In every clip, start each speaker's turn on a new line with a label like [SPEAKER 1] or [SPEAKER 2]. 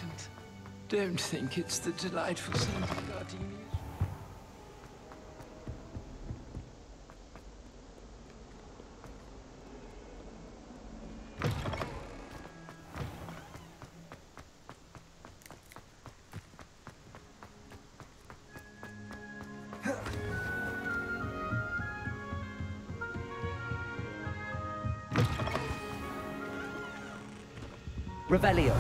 [SPEAKER 1] important. Don't think it's the delightful sound of gardenias.
[SPEAKER 2] Revelio.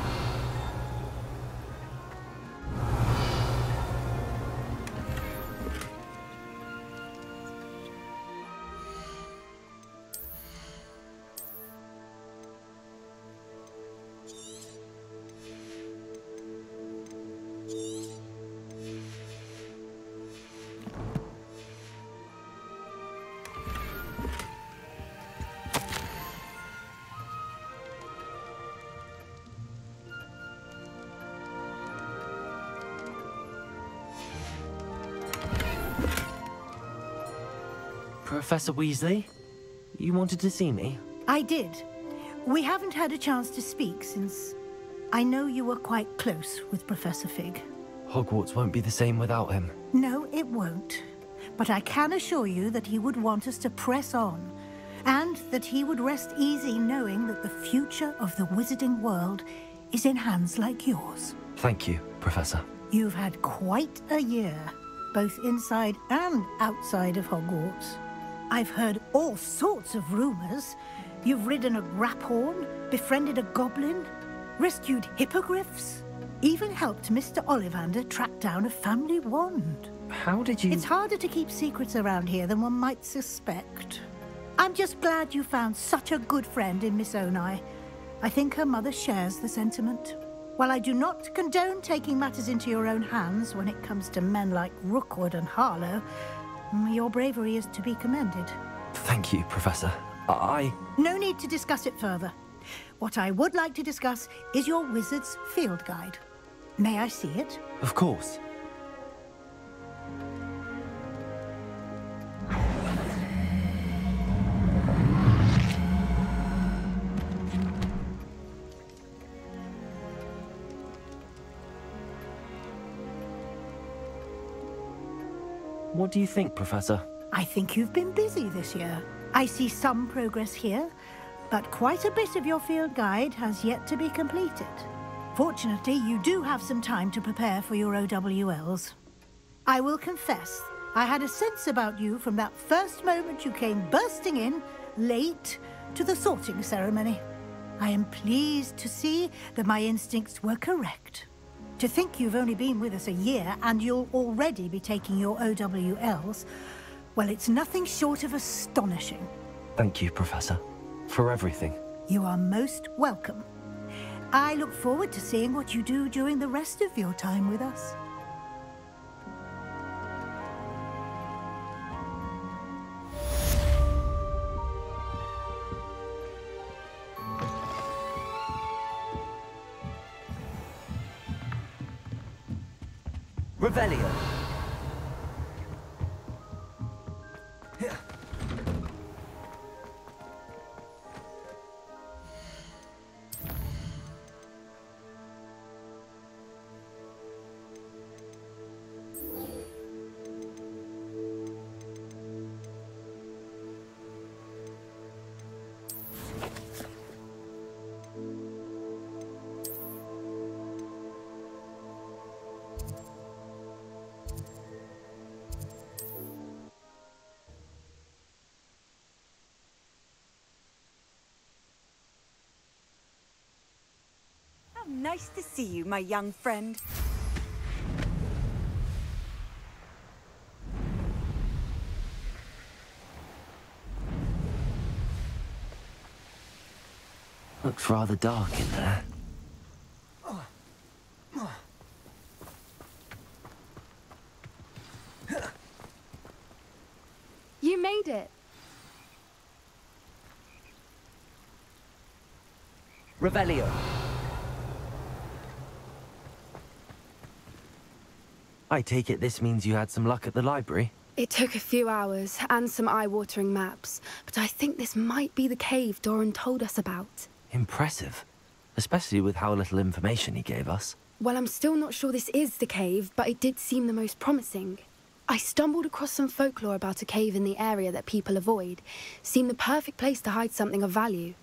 [SPEAKER 2] Professor Weasley, you wanted to see me?
[SPEAKER 3] I did. We haven't had a chance to speak since I know you were quite close with Professor Fig.
[SPEAKER 2] Hogwarts won't be the same without him.
[SPEAKER 3] No, it won't. But I can assure you that he would want us to press on, and that he would rest easy knowing that the future of the wizarding world is in hands like yours.
[SPEAKER 2] Thank you, Professor.
[SPEAKER 3] You've had quite a year, both inside and outside of Hogwarts. I've heard all sorts of rumors. You've ridden a grapphorn, befriended a goblin, rescued hippogriffs, even helped Mr. Ollivander track down a family wand.
[SPEAKER 2] How did you...
[SPEAKER 3] It's harder to keep secrets around here than one might suspect. I'm just glad you found such a good friend in Miss Onai. I think her mother shares the sentiment. While I do not condone taking matters into your own hands when it comes to men like Rookwood and Harlow, your bravery is to be commended.
[SPEAKER 2] Thank you, Professor.
[SPEAKER 3] No need to discuss it further. What I would like to discuss is your wizard's field guide. May I see it?
[SPEAKER 2] Of course. What do you think, Professor?
[SPEAKER 3] I think you've been busy this year. I see some progress here, but quite a bit of your field guide has yet to be completed. Fortunately, you do have some time to prepare for your OWLs. I will confess, I had a sense about you from that first moment you came bursting in, late, to the sorting ceremony. I am pleased to see that my instincts were correct. To think you've only been with us a year and you'll already be taking your OWLs, well, it's nothing short of astonishing.
[SPEAKER 2] Thank you, Professor, for everything.
[SPEAKER 3] You are most welcome. I look forward to seeing what you do during the rest of your time with us.
[SPEAKER 2] Revelio.
[SPEAKER 4] Nice to see you, my young friend.
[SPEAKER 2] Looks rather dark in there.
[SPEAKER 5] You made it.
[SPEAKER 2] Revelio. I take it this means you had some luck at the library?
[SPEAKER 5] It took a few hours and some eye-watering maps, but I think this might be the cave Doran told us about.
[SPEAKER 2] Impressive. Especially with how little information he gave us.
[SPEAKER 5] Well, I'm still not sure this is the cave, but it did seem the most promising. I stumbled across some folklore about a cave in the area that people avoid. Seemed the perfect place to hide something of value.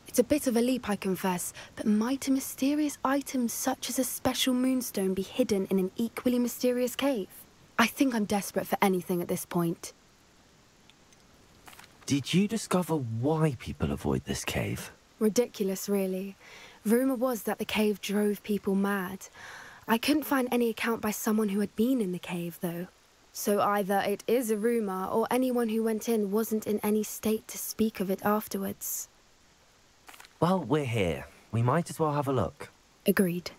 [SPEAKER 5] It's a bit of a leap, I confess, but might a mysterious item such as a special moonstone be hidden in an equally mysterious cave? I think I'm desperate for anything at this point.
[SPEAKER 2] Did you discover why people avoid this cave?
[SPEAKER 5] Ridiculous, really. Rumour was that the cave drove people mad. I couldn't find any account by someone who had been in the cave, though. So either it is a rumour, or anyone who went in wasn't in any state to speak of it afterwards.
[SPEAKER 2] Well, we're here. We might as well have a look.
[SPEAKER 5] Agreed.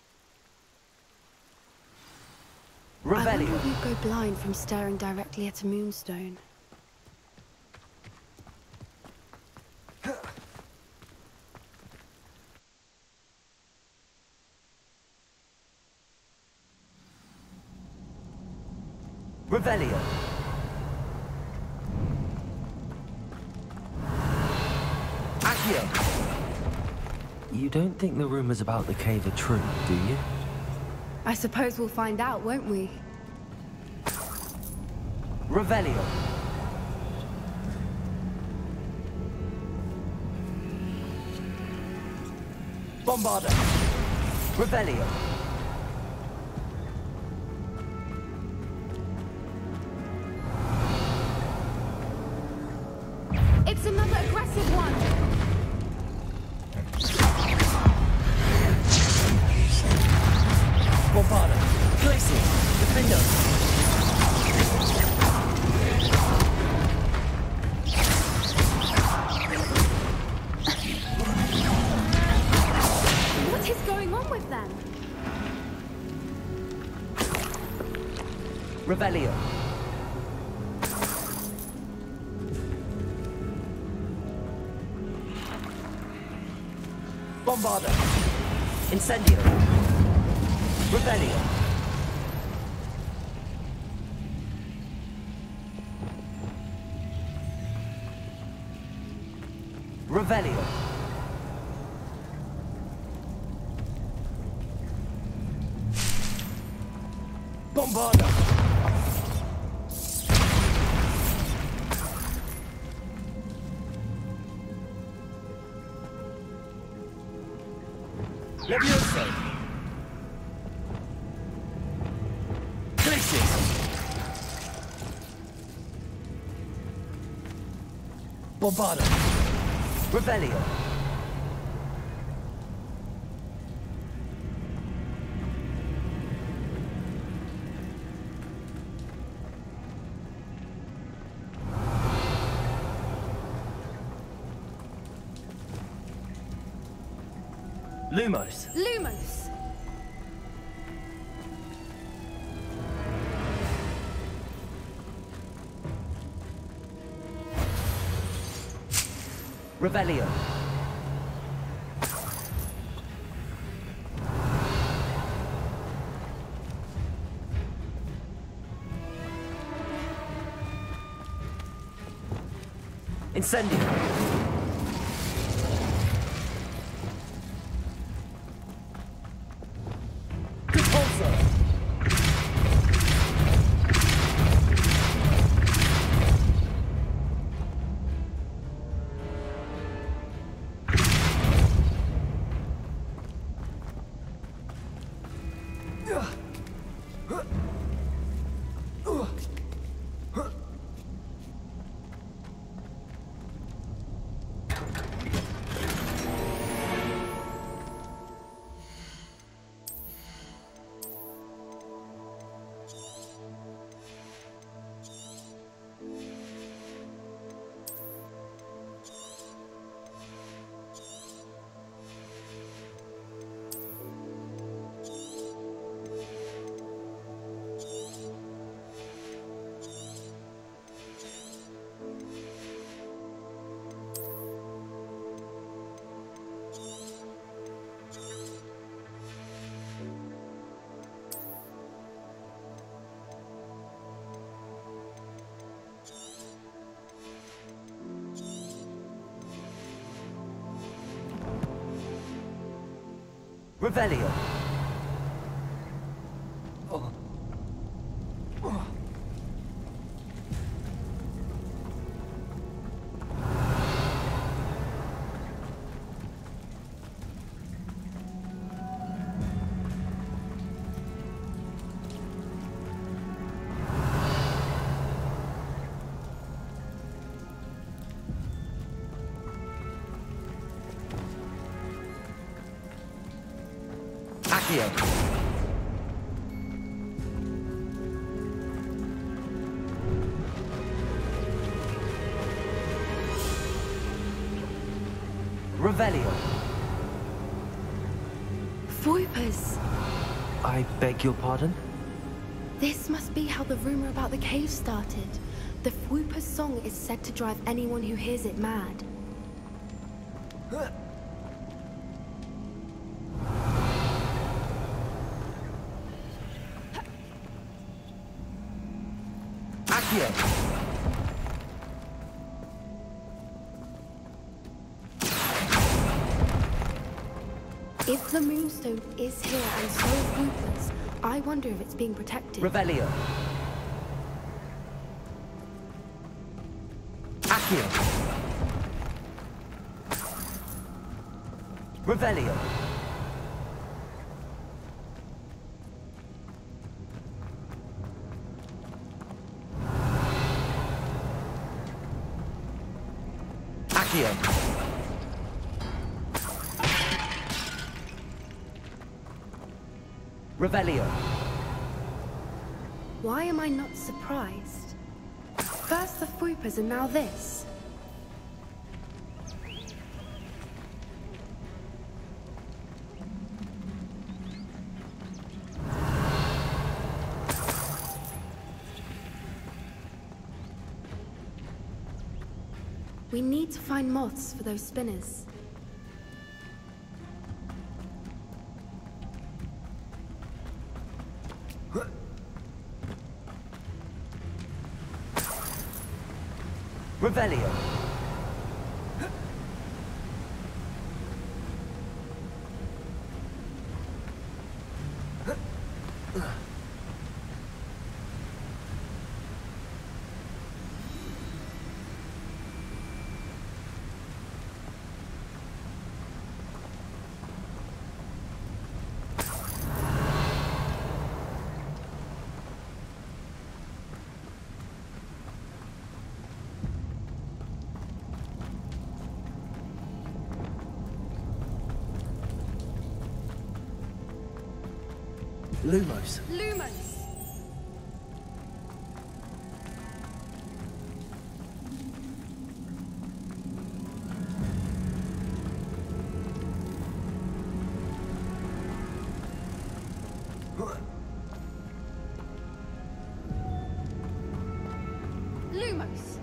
[SPEAKER 2] Revelio.
[SPEAKER 5] I wonder if you'd go blind from staring directly at a moonstone.
[SPEAKER 2] Revelio. Accio. You don't think the rumors about the cave are true, do you?
[SPEAKER 5] I suppose we'll find out, won't we?
[SPEAKER 2] Revelio. Bombarda. Revelio.
[SPEAKER 5] It's another aggressive one!
[SPEAKER 2] Bombarda. Glacier. Defender.
[SPEAKER 5] What is going on with them?
[SPEAKER 2] Revelio. Bombarda. Incendio. Revelio. Revelio. Bombarda. Levioso. Glacier. Bombarda. Revelio. Lumos.
[SPEAKER 5] Lumos!
[SPEAKER 2] Revelio. Incendio. Repulsor. Revelio. Accio. Revelio.
[SPEAKER 5] Voipers!
[SPEAKER 2] I beg your pardon?
[SPEAKER 5] This must be how the rumor about the cave started. The Fwooper's song is said to drive anyone who hears it mad.
[SPEAKER 2] Accio.
[SPEAKER 5] If the Moonstone is here and so are Fwoopers, I wonder if it's being protected.
[SPEAKER 2] Revelio. Accio. Revelio. Accio. Revelio.
[SPEAKER 5] Why am I not surprised? First the Fwoopers and now this. We need to find moths for those spinners.
[SPEAKER 2] Revelio. Lumos.
[SPEAKER 5] Lumos! Lumos!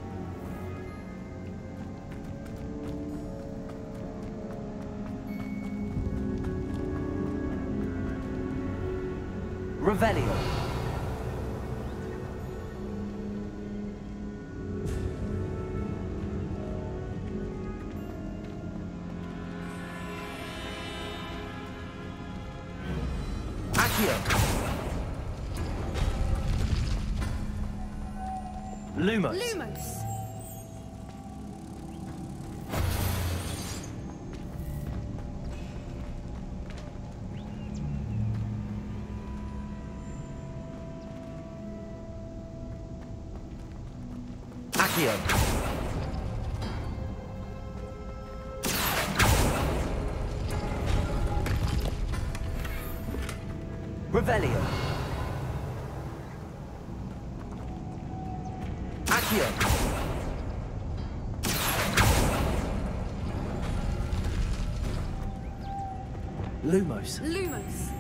[SPEAKER 2] Revelio. Accio. Lumos.
[SPEAKER 5] Lumos!
[SPEAKER 2] Accio. Revelio. Accio. Lumos.
[SPEAKER 5] Lumos!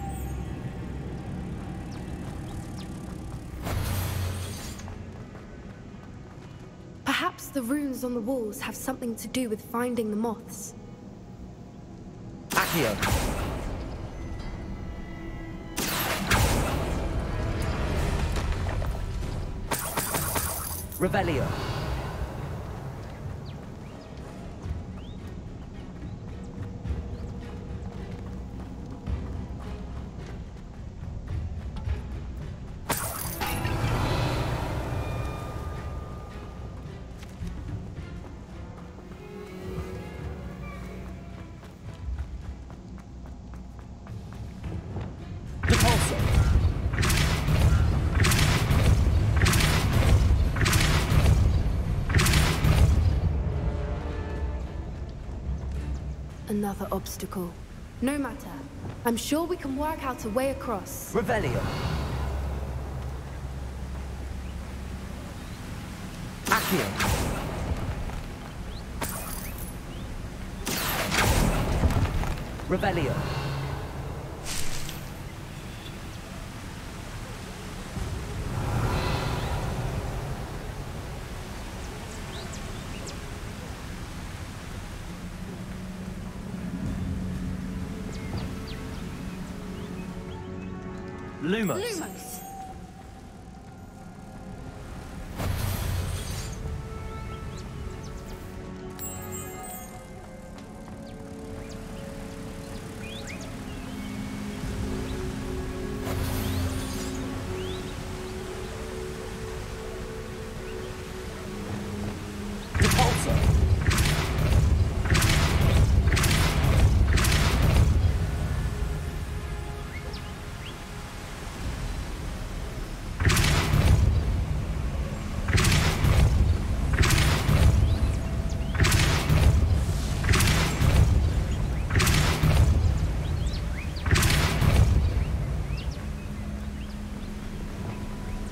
[SPEAKER 5] Perhaps the runes on the walls have something to do with finding the moths.
[SPEAKER 2] Accio. Revelio.
[SPEAKER 5] Another obstacle. No matter. I'm sure we can work out a way across.
[SPEAKER 2] Revelio. Accio. Revelio. Lumos.
[SPEAKER 5] Lumos!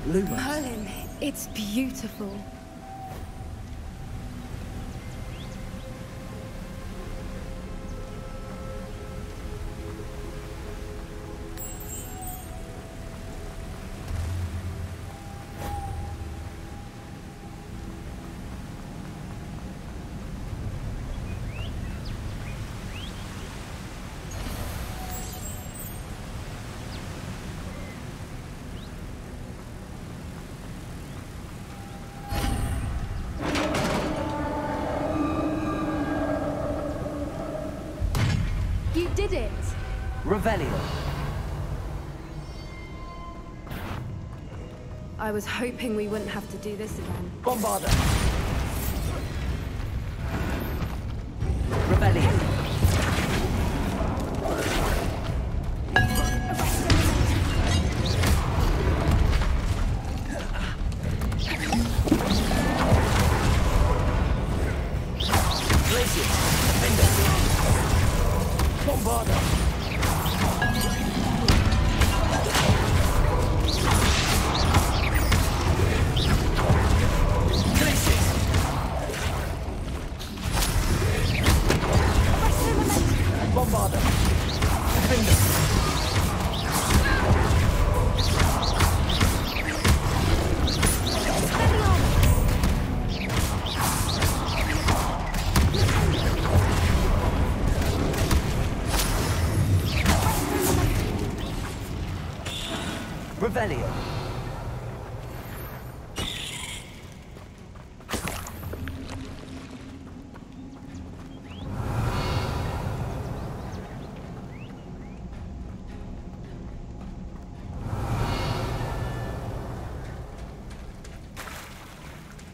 [SPEAKER 2] Lumos.
[SPEAKER 5] Merlin, it's beautiful. You did it!
[SPEAKER 2] Revelio.
[SPEAKER 5] I was hoping we wouldn't have to do this again.
[SPEAKER 2] Bombarda. Revelio. Revelio.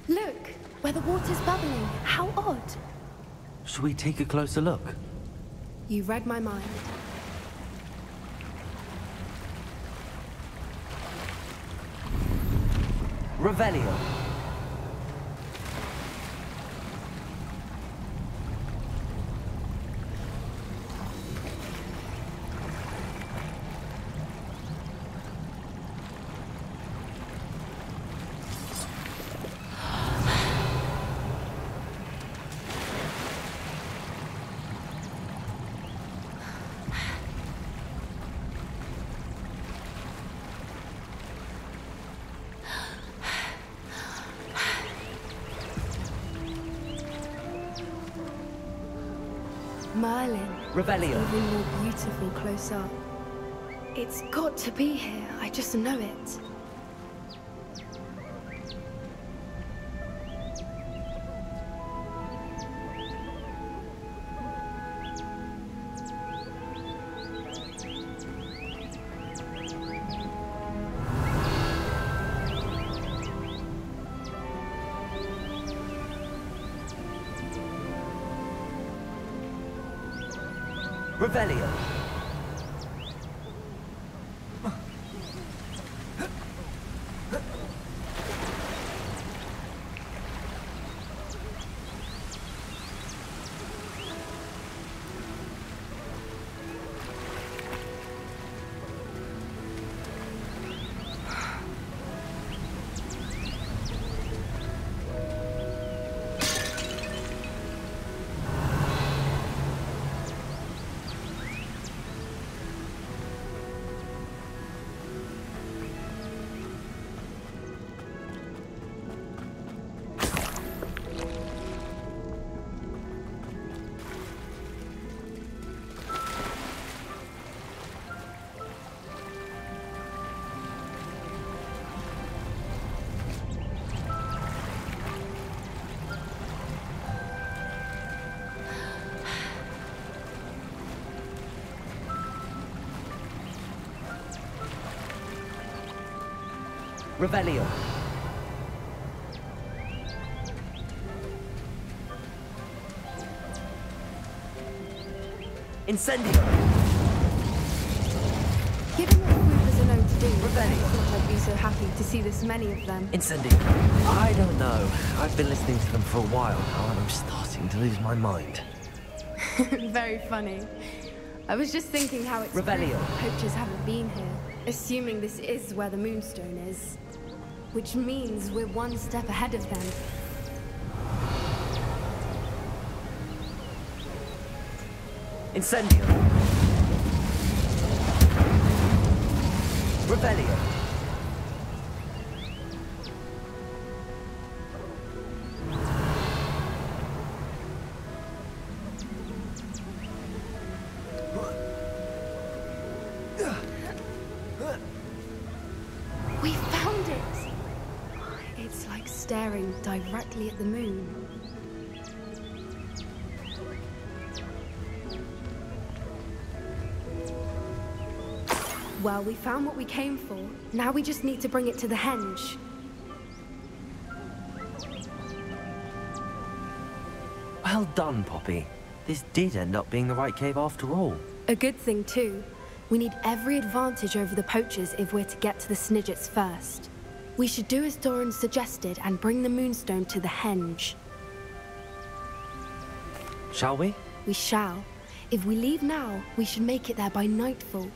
[SPEAKER 5] Look, where the water's bubbling. How odd.
[SPEAKER 2] Should we take a closer look?
[SPEAKER 5] You read my mind.
[SPEAKER 2] Revelio.
[SPEAKER 5] Merlin.
[SPEAKER 2] Revelio.
[SPEAKER 5] Even more beautiful close up. It's got to be here. I just know it.
[SPEAKER 2] Revelio. Revelio. Incendio.
[SPEAKER 5] Given what Swoopers are known to do, I thought I'd be so happy to see this many of them.
[SPEAKER 2] Incendio. I don't know. I've been listening to them for a while now, and I'm starting to lose my mind.
[SPEAKER 5] Very funny. I was just thinking how it's
[SPEAKER 2] Revelio.
[SPEAKER 5] poachers haven't been here, assuming this is where the Moonstone is. Which means we're one step ahead of them.
[SPEAKER 2] Incendio. Revelio.
[SPEAKER 5] We found it! It's like staring directly at the moon. Well, we found what we came for. Now we just need to bring it to the henge.
[SPEAKER 2] Well done, Poppy. This did end up being the right cave after all.
[SPEAKER 5] A good thing, too. We need every advantage over the poachers if we're to get to the Snidgets first. We should do as Doran suggested and bring the Moonstone to the henge.
[SPEAKER 2] Shall we?
[SPEAKER 5] We shall. If we leave now, we should make it there by nightfall.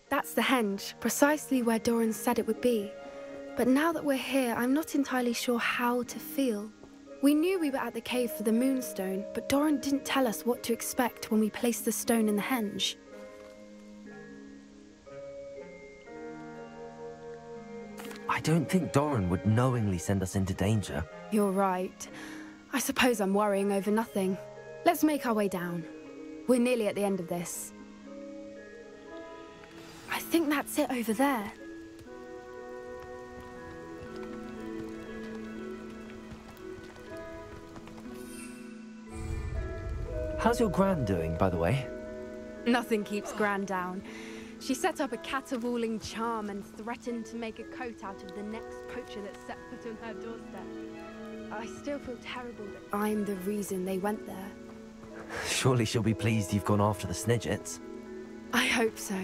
[SPEAKER 5] That's the henge, precisely where Doran said it would be. But now that we're here, I'm not entirely sure how to feel. We knew we were at the cave for the Moonstone, but Doran didn't tell us what to expect when we placed the stone in the henge.
[SPEAKER 2] I don't think Doran would knowingly send us into danger.
[SPEAKER 5] You're right. I suppose I'm worrying over nothing. Let's make our way down. We're nearly at the end of this. I think that's it over there.
[SPEAKER 2] How's your Gran doing, by the way?
[SPEAKER 5] Nothing keeps Gran down. She set up a caterwauling charm and threatened to make a coat out of the next poacher that set foot on her doorstep. I still feel terrible that I'm the reason they went there.
[SPEAKER 2] Surely she'll be pleased you've gone after the Snidgets.
[SPEAKER 5] I hope so.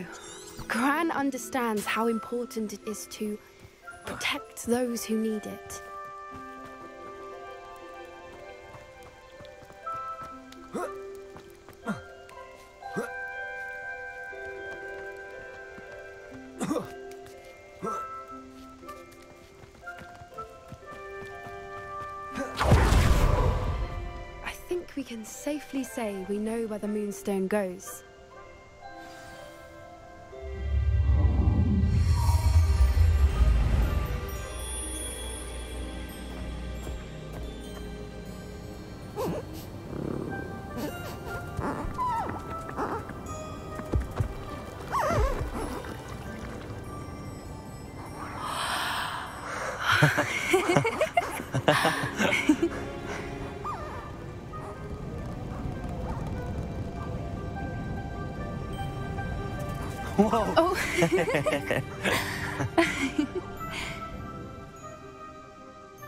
[SPEAKER 5] Gran understands how important it is to protect those who need it. I think we can safely say we know where the Moonstone goes.
[SPEAKER 2] Whoa!
[SPEAKER 5] Oh!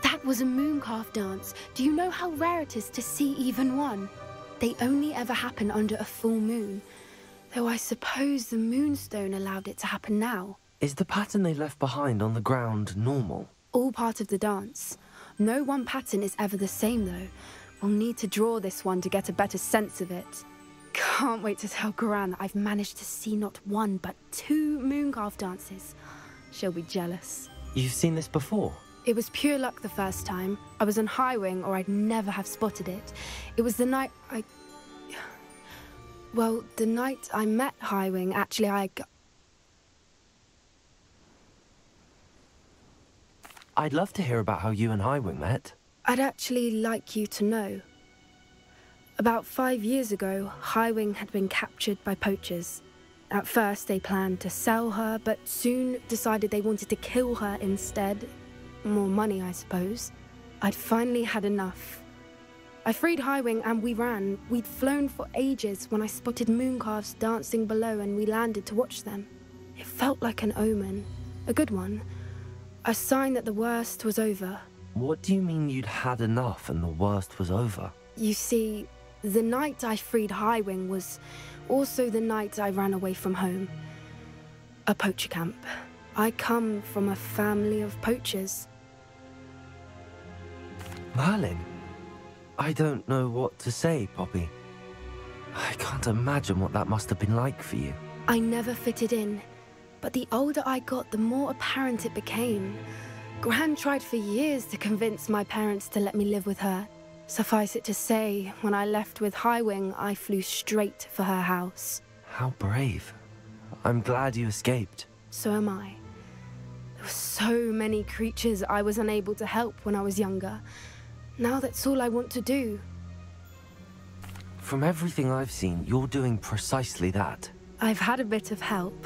[SPEAKER 5] That was a mooncalf dance. Do you know how rare it is to see even one? They only ever happen under a full moon. Though I suppose the Moonstone allowed it to happen now.
[SPEAKER 2] Is the pattern they left behind on the ground normal?
[SPEAKER 5] All part of the dance. No one pattern is ever the same, though. We'll need to draw this one to get a better sense of it. Can't wait to tell Gran that I've managed to see not one, but 2 mooncalf dances. She'll be jealous.
[SPEAKER 2] You've seen this before?
[SPEAKER 5] It was pure luck the first time. I was on Highwing, or I'd never have spotted it. It was the night Well, the night I met Highwing, actually,
[SPEAKER 2] I'd love to hear about how you and Highwing met.
[SPEAKER 5] I'd actually like you to know. About 5 years ago, Highwing had been captured by poachers. At first, they planned to sell her, but soon decided they wanted to kill her instead. More money, I suppose. I'd finally had enough. I freed Highwing and we ran. We'd flown for ages when I spotted mooncalves dancing below and we landed to watch them. It felt like an omen, a good one, a sign that the worst was over.
[SPEAKER 2] What do you mean you'd had enough and the worst was over?
[SPEAKER 5] You see, the night I freed Highwing was also the night I ran away from home. A poacher camp. I come from a family of poachers.
[SPEAKER 2] Merlin? I don't know what to say, Poppy. I can't imagine what that must have been like for you.
[SPEAKER 5] I never fitted in, but the older I got, the more apparent it became. Gran tried for years to convince my parents to let me live with her. Suffice it to say, when I left with Highwing, I flew straight for her house.
[SPEAKER 2] How brave. I'm glad you escaped.
[SPEAKER 5] So am I. There were so many creatures I was unable to help when I was younger. Now that's all I want to do.
[SPEAKER 2] From everything I've seen, you're doing precisely that.
[SPEAKER 5] I've had a bit of help.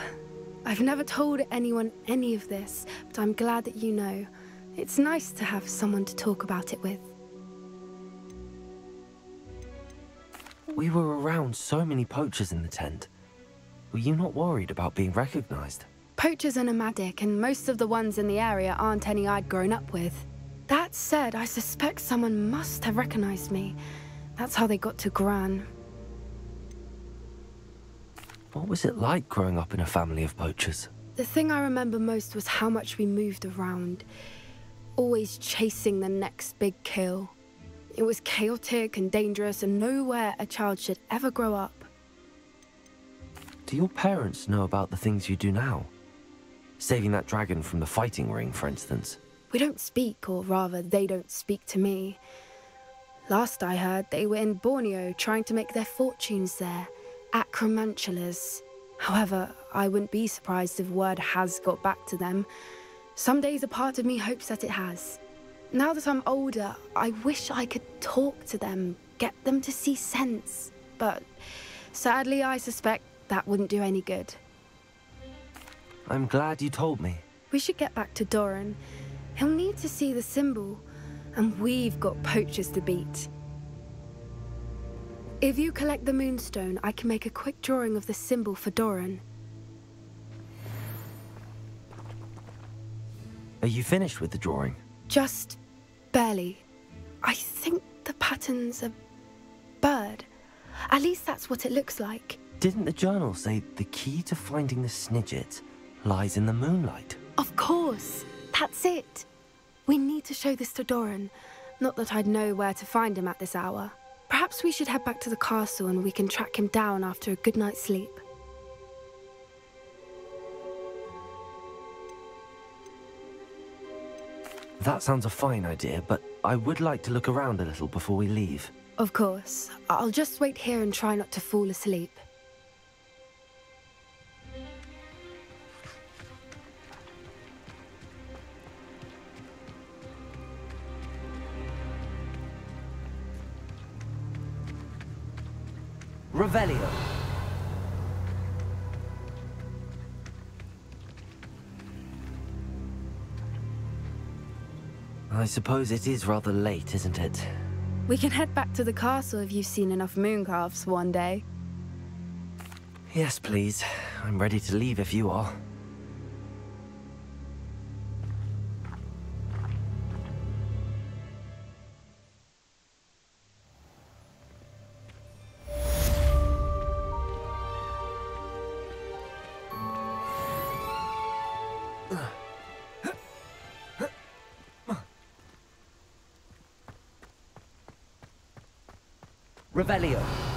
[SPEAKER 5] I've never told anyone any of this, but I'm glad that you know. It's nice to have someone to talk about it with.
[SPEAKER 2] We were around so many poachers in the tent. Were you not worried about being recognized?
[SPEAKER 5] Poachers are nomadic, and most of the ones in the area aren't any I'd grown up with. That said, I suspect someone must have recognized me. That's how they got to Gran.
[SPEAKER 2] What was it like growing up in a family of poachers?
[SPEAKER 5] The thing I remember most was how much we moved around, always chasing the next big kill. It was chaotic and dangerous, and nowhere a child should ever grow up.
[SPEAKER 2] Do your parents know about the things you do now? Saving that dragon from the fighting ring, for instance.
[SPEAKER 5] We don't speak, or rather, they don't speak to me. Last I heard, they were in Borneo trying to make their fortunes there, acromantulas. However, I wouldn't be surprised if word has got back to them. Some days a part of me hopes that it has. Now that I'm older, I wish I could talk to them, get them to see sense. But sadly, I suspect that wouldn't do any good.
[SPEAKER 2] I'm glad you told me.
[SPEAKER 5] We should get back to Doran. He'll need to see the symbol, and we've got poachers to beat. If you collect the moonstone, I can make a quick drawing of the symbol for Doran.
[SPEAKER 2] Are you finished with the drawing?
[SPEAKER 5] Just barely. I think the pattern's a bird. At least that's what it looks like.
[SPEAKER 2] Didn't the journal say the key to finding the Snidget lies in the moonlight?
[SPEAKER 5] Of course. That's it. We need to show this to Doran. Not that I'd know where to find him at this hour. Perhaps we should head back to the castle and we can track him down after a good night's sleep.
[SPEAKER 2] That sounds a fine idea, but I would like to look around a little before we leave.
[SPEAKER 5] Of course. I'll just wait here and try not to fall asleep.
[SPEAKER 2] Revelio. I suppose it is rather late, isn't it?
[SPEAKER 5] We can head back to the castle if you've seen enough mooncalves one day.
[SPEAKER 2] Yes, please. I'm ready to leave if you are. Revelio.